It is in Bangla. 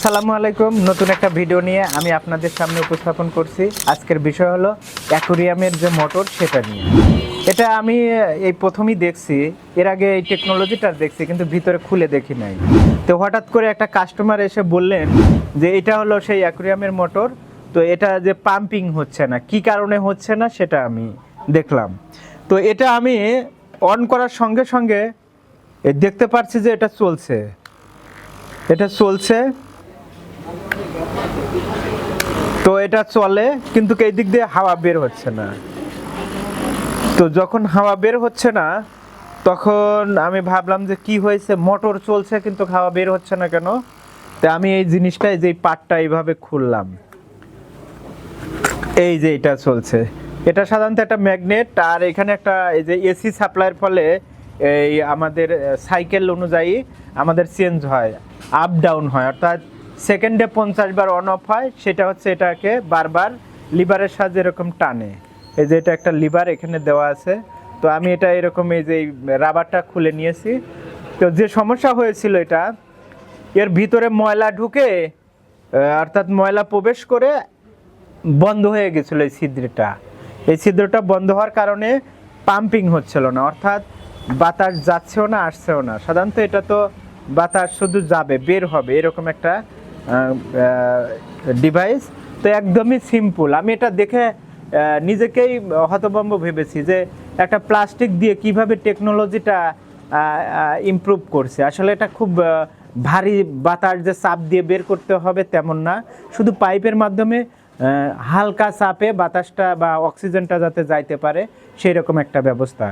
আসসালামু আলাইকুম। নতুন একটা ভিডিও নিয়ে আমি আপনাদের সামনে উপস্থাপন করছি। আজকের বিষয় হলো অ্যাকুরিয়ামের যে মোটর সেটা নিয়ে। এটা আমি এই প্রথমেই দেখছি, এর আগে এই টেকনোলজিটা দেখছি কিন্তু ভিতরে খুলে দেখি নাই। তো হঠাৎ করে একটা কাস্টমার এসে বললেন যে এটা হলো সেই অ্যাকুরিয়ামের মোটর, তো এটা যে পাম্পিং হচ্ছে না, কি কারণে হচ্ছে না সেটা আমি দেখলাম। তো এটা আমি অন করার সঙ্গে সঙ্গে দেখতে পাচ্ছি যে এটা চলছে। তো এটা চলে কিন্তু এই দিক দিয়ে হাওয়া বের হচ্ছে না। তো যখন হাওয়া বের হচ্ছে না তখন আমি ভাবলাম যে কি হয়েছে, মোটর চলছে কিন্তু হাওয়া বের হচ্ছে না কেন। তো আমি এই জিনিসটাই যে পার্টটা এইভাবে খুললাম, এই যে এটা চলছে। এটা সাধারণত একটা ম্যাগনেট, আর এখানে একটা এই যে এসি সাপ্লাইয়ের ফলে এই আমাদের সাইকেল অনুযায়ী আমাদের চেঞ্জ হয়, আপ ডাউন হয়, অর্থাৎ সেকেন্ডে 50 বার অন অফ হয়। সেটা হচ্ছে এটাকে বারবার লিভারের সাহায্যে এরকম টানে। এই যে এটা একটা লিভার এখানে দেওয়া আছে। তো আমি এটা এরকম এই যে রাবারটা খুলে নিয়েছি। তো যে সমস্যা হয়েছিল, এটা এর ভিতরে ময়লা ঢুকে অর্থাৎ ময়লা প্রবেশ করে বন্ধ হয়ে গেছিল এই ছিদ্রটা বন্ধ হওয়ার কারণে পাম্পিং হচ্ছিল না, অর্থাৎ বাতাস যাচ্ছেও না আসছেও না। সাধারণত এটা তো বাতাস শুধু যাবে, বের হবে, এরকম একটা ডিভাইস। তো একদমই সিম্পল। আমি এটা দেখে নিজেকেই হতভম্ব ভেবেছি যে একটা প্লাস্টিক দিয়ে কিভাবে টেকনোলজিটা ইমপ্রুভ করছে। আসলে এটা খুব ভারী বাতাস যে চাপ দিয়ে বের করতে হবে তেমন না, শুধু পাইপের মাধ্যমে হালকা চাপে বাতাসটা বা অক্সিজেনটা যাতে যাইতে পারে সেই রকম একটা ব্যবস্থা।